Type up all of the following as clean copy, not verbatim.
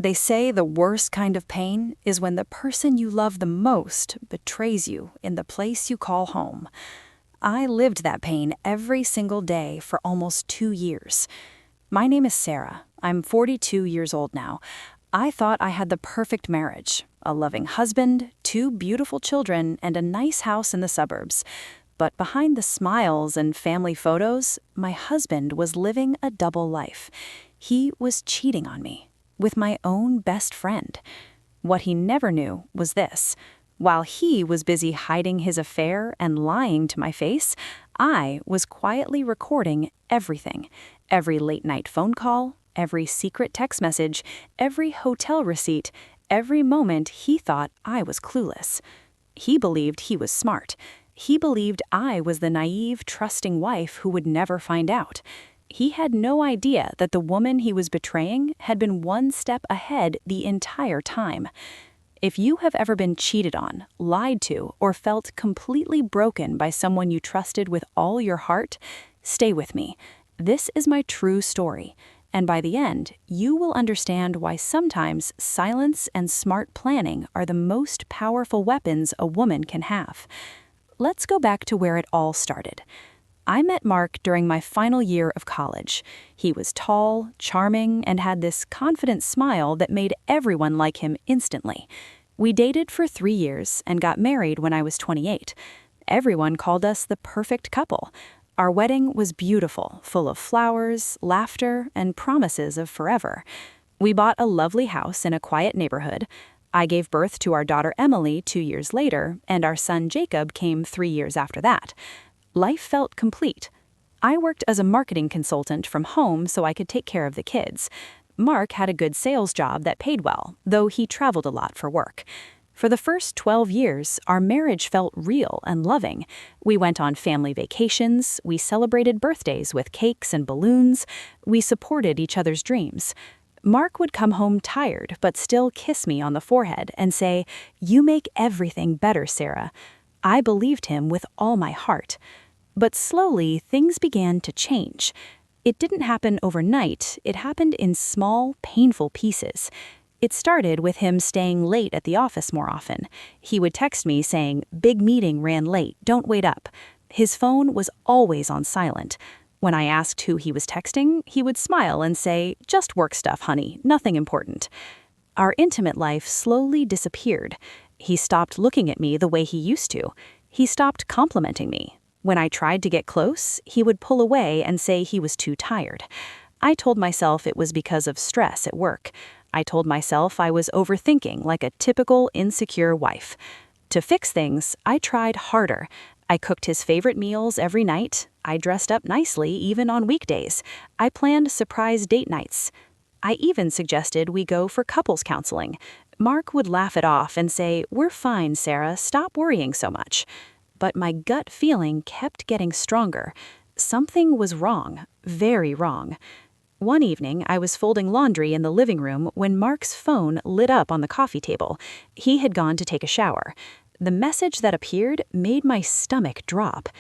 They say the worst kind of pain is when the person you love the most betrays you in the place you call home. I lived that pain every single day for almost 2 years. My name is Sarah. I'm 42 years old now. I thought I had the perfect marriage, a loving husband, 2 beautiful children, and a nice house in the suburbs. But behind the smiles and family photos, my husband was living a double life. He was cheating on me with my own best friend. What he never knew was this. While he was busy hiding his affair and lying to my face, I was quietly recording everything. Every late-night phone call, every secret text message, every hotel receipt, every moment he thought I was clueless. He believed he was smart. He believed I was the naive, trusting wife who would never find out. He had no idea that the woman he was betraying had been one step ahead the entire time. If you have ever been cheated on, lied to, or felt completely broken by someone you trusted with all your heart, stay with me. This is my true story, and by the end, you will understand why sometimes silence and smart planning are the most powerful weapons a woman can have. Let's go back to where it all started. I met Mark during my final year of college. He was tall, charming, and had this confident smile that made everyone like him instantly. We dated for 3 years and got married when I was 28. Everyone called us the perfect couple. Our wedding was beautiful, full of flowers, laughter, and promises of forever. We bought a lovely house in a quiet neighborhood. I gave birth to our daughter Emily 2 years later, and our son Jacob came 3 years after that. Life felt complete. I worked as a marketing consultant from home so I could take care of the kids. Mark had a good sales job that paid well, though he traveled a lot for work. For the first 12 years, our marriage felt real and loving. We went on family vacations, we celebrated birthdays with cakes and balloons, we supported each other's dreams. Mark would come home tired but still kiss me on the forehead and say, "You make everything better, Sarah." I believed him with all my heart. But slowly, things began to change. It didn't happen overnight. It happened in small, painful pieces. It started with him staying late at the office more often. He would text me saying, "Big meeting ran late, don't wait up." His phone was always on silent. When I asked who he was texting, he would smile and say, "Just work stuff, honey, nothing important." Our intimate life slowly disappeared. He stopped looking at me the way he used to. He stopped complimenting me. When I tried to get close, he would pull away and say he was too tired. I told myself it was because of stress at work. I told myself I was overthinking like a typical insecure wife. To fix things, I tried harder. I cooked his favorite meals every night. I dressed up nicely even on weekdays. I planned surprise date nights. I even suggested we go for couples counseling. Mark would laugh it off and say, "We're fine, Sarah, stop worrying so much." But my gut feeling kept getting stronger. Something was wrong, very wrong. One evening, I was folding laundry in the living room when Mark's phone lit up on the coffee table. He had gone to take a shower. The message that appeared made my stomach drop.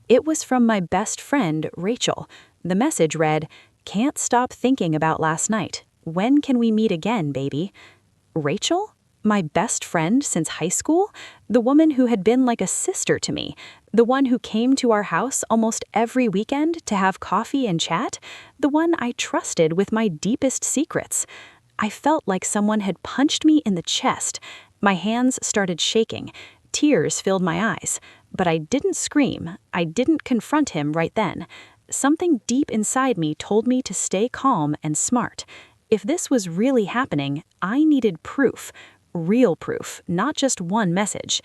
It was from my best friend, Rachel. The message read, "Can't stop thinking about last night. When can we meet again, baby?" Rachel? My best friend since high school? The woman who had been like a sister to me? The one who came to our house almost every weekend to have coffee and chat? The one I trusted with my deepest secrets? I felt like someone had punched me in the chest. My hands started shaking. Tears filled my eyes. But I didn't scream. I didn't confront him right then. Something deep inside me told me to stay calm and smart. If this was really happening, I needed proof. Real proof, not just one message.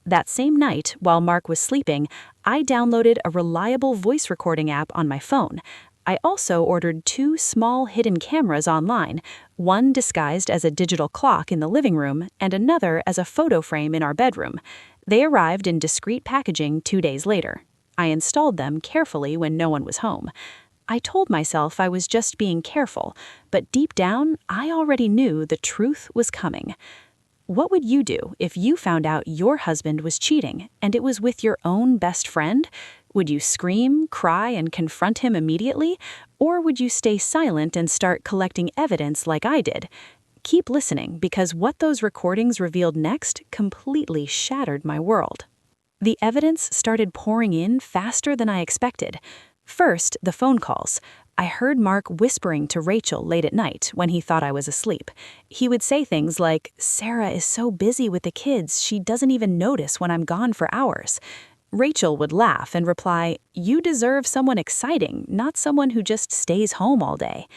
That same night, while Mark was sleeping, I downloaded a reliable voice recording app on my phone. I also ordered 2 small hidden cameras online, one disguised as a digital clock in the living room and another as a photo frame in our bedroom. They arrived in discreet packaging 2 days later. I installed them carefully when no one was home. I told myself I was just being careful, but deep down, I already knew the truth was coming. What would you do if you found out your husband was cheating and it was with your own best friend? Would you scream, cry, and confront him immediately? Or would you stay silent and start collecting evidence like I did? Keep listening because what those recordings revealed next completely shattered my world. The evidence started pouring in faster than I expected. First, the phone calls. I heard Mark whispering to Rachel late at night when he thought I was asleep. He would say things like, "Sarah is so busy with the kids, she doesn't even notice when I'm gone for hours." Rachel would laugh and reply, "You deserve someone exciting, not someone who just stays home all day."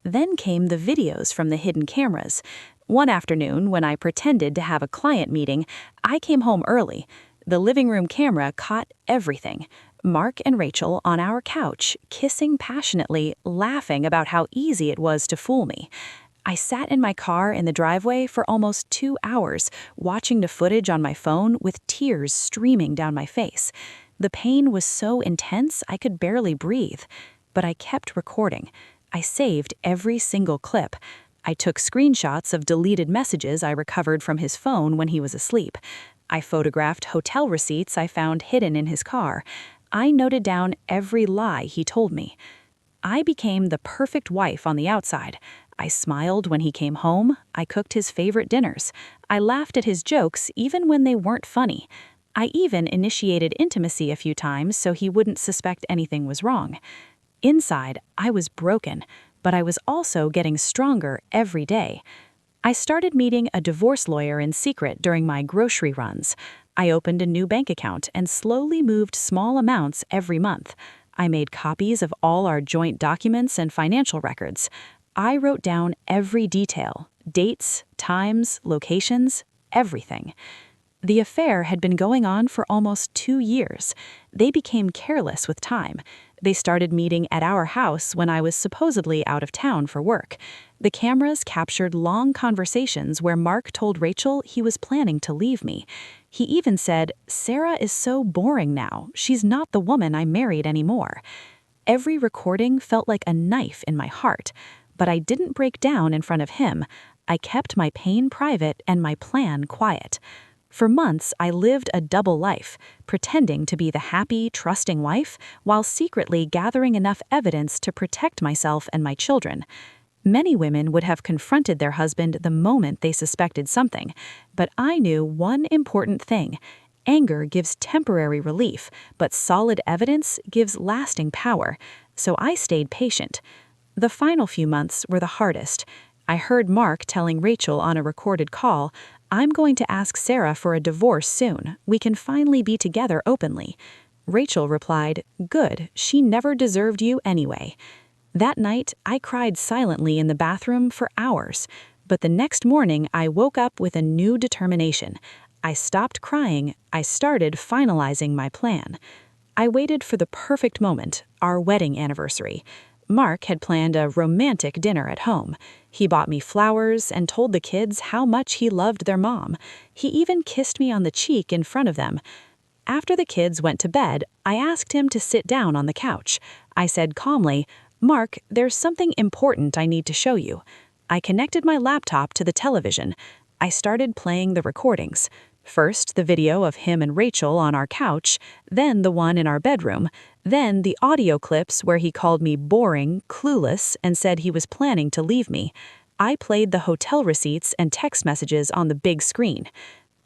Then came the videos from the hidden cameras. One afternoon, when I pretended to have a client meeting, I came home early. The living room camera caught everything. Mark and Rachel on our couch, kissing passionately, laughing about how easy it was to fool me. I sat in my car in the driveway for almost 2 hours, watching the footage on my phone with tears streaming down my face. The pain was so intense I could barely breathe. But I kept recording. I saved every single clip. I took screenshots of deleted messages I recovered from his phone when he was asleep. I photographed hotel receipts I found hidden in his car. I noted down every lie he told me. I became the perfect wife on the outside. I smiled when he came home. I cooked his favorite dinners. I laughed at his jokes even when they weren't funny. I even initiated intimacy a few times so he wouldn't suspect anything was wrong. Inside, I was broken, but I was also getting stronger every day. I started meeting a divorce lawyer in secret during my grocery runs. I opened a new bank account and slowly moved small amounts every month. I made copies of all our joint documents and financial records. I wrote down every detail, dates, times, locations, everything. The affair had been going on for almost 2 years. They became careless with time. They started meeting at our house when I was supposedly out of town for work. The cameras captured long conversations where Mark told Rachel he was planning to leave me. He even said, "Sarah is so boring now. She's not the woman I married anymore." Every recording felt like a knife in my heart. But I didn't break down in front of him. I kept my pain private and my plan quiet. For months, I lived a double life, pretending to be the happy, trusting wife, while secretly gathering enough evidence to protect myself and my children. Many women would have confronted their husband the moment they suspected something, but I knew one important thing. Anger gives temporary relief, but solid evidence gives lasting power, so I stayed patient. The final few months were the hardest. I heard Mark telling Rachel on a recorded call, "I'm going to ask Sarah for a divorce soon. We can finally be together openly." Rachel replied, "Good, she never deserved you anyway." That night, I cried silently in the bathroom for hours. But the next morning, I woke up with a new determination. I stopped crying. I started finalizing my plan. I waited for the perfect moment, our wedding anniversary. Mark had planned a romantic dinner at home. He bought me flowers and told the kids how much he loved their mom. He even kissed me on the cheek in front of them. After the kids went to bed, I asked him to sit down on the couch. I said calmly, "Mark, there's something important I need to show you." I connected my laptop to the television. I started playing the recordings. First, the video of him and Rachel on our couch, then the one in our bedroom, then the audio clips where he called me boring, clueless, and said he was planning to leave me. I played the hotel receipts and text messages on the big screen.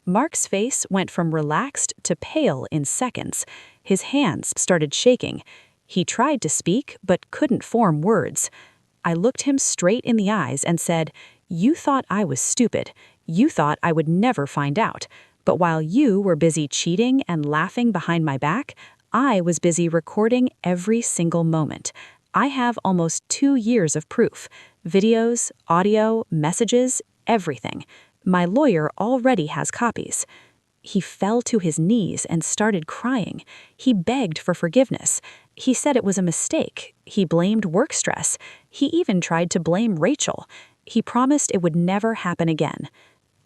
Mark's face went from relaxed to pale in seconds. His hands started shaking. He tried to speak, but couldn't form words. I looked him straight in the eyes and said, "You thought I was stupid. You thought I would never find out. But while you were busy cheating and laughing behind my back, I was busy recording every single moment. I have almost 2 years of proof. Videos, audio, messages, everything. My lawyer already has copies." He fell to his knees and started crying. He begged for forgiveness. He said it was a mistake. He blamed work stress. He even tried to blame Rachel. He promised it would never happen again.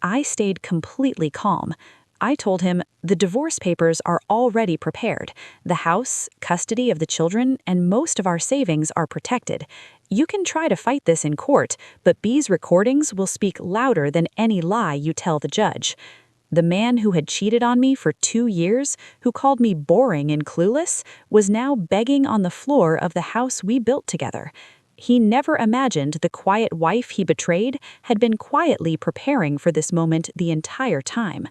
I stayed completely calm. I told him, "The divorce papers are already prepared. The house, custody of the children, and most of our savings are protected. You can try to fight this in court, but B's recordings will speak louder than any lie you tell the judge." The man who had cheated on me for 2 years, who called me boring and clueless, was now begging on the floor of the house we built together. He never imagined the quiet wife he betrayed had been quietly preparing for this moment the entire time.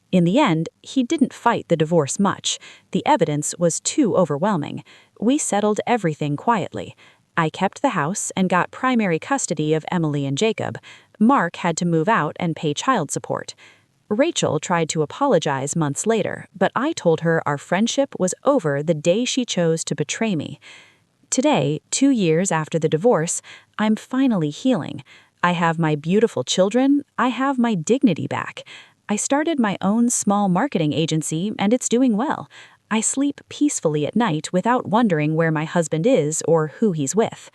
In the end, he didn't fight the divorce much. The evidence was too overwhelming. We settled everything quietly. I kept the house and got primary custody of Emily and Jacob. Mark had to move out and pay child support. Rachel tried to apologize months later, but I told her our friendship was over the day she chose to betray me. Today, 2 years after the divorce, I'm finally healing. I have my beautiful children. I have my dignity back. I started my own small marketing agency, and it's doing well. I sleep peacefully at night without wondering where my husband is or who he's with.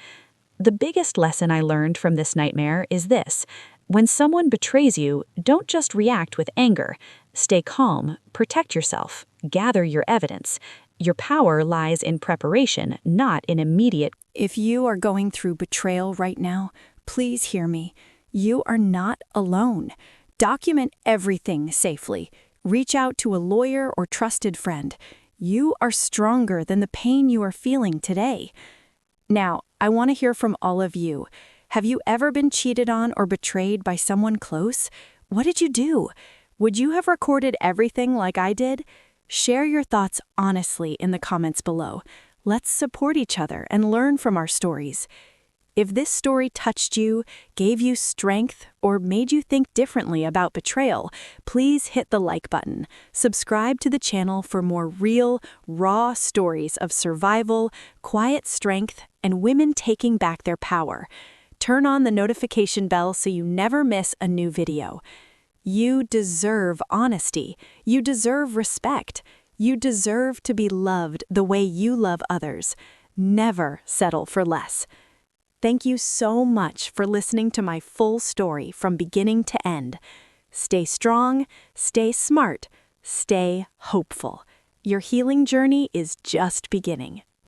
The biggest lesson I learned from this nightmare is this: when someone betrays you, don't just react with anger. Stay calm, protect yourself, gather your evidence. Your power lies in preparation, not in immediate. If you are going through betrayal right now, please hear me. You are not alone. Document everything safely. Reach out to a lawyer or trusted friend. You are stronger than the pain you are feeling today. Now, I want to hear from all of you. Have you ever been cheated on or betrayed by someone close? What did you do? Would you have recorded everything like I did? Share your thoughts honestly in the comments below. Let's support each other and learn from our stories. If this story touched you, gave you strength, or made you think differently about betrayal, please hit the like button. Subscribe to the channel for more real, raw stories of survival, quiet strength, and women taking back their power. Turn on the notification bell so you never miss a new video. You deserve honesty. You deserve respect. You deserve to be loved the way you love others. Never settle for less. Thank you so much for listening to my full story from beginning to end. Stay strong, stay smart, stay hopeful. Your healing journey is just beginning.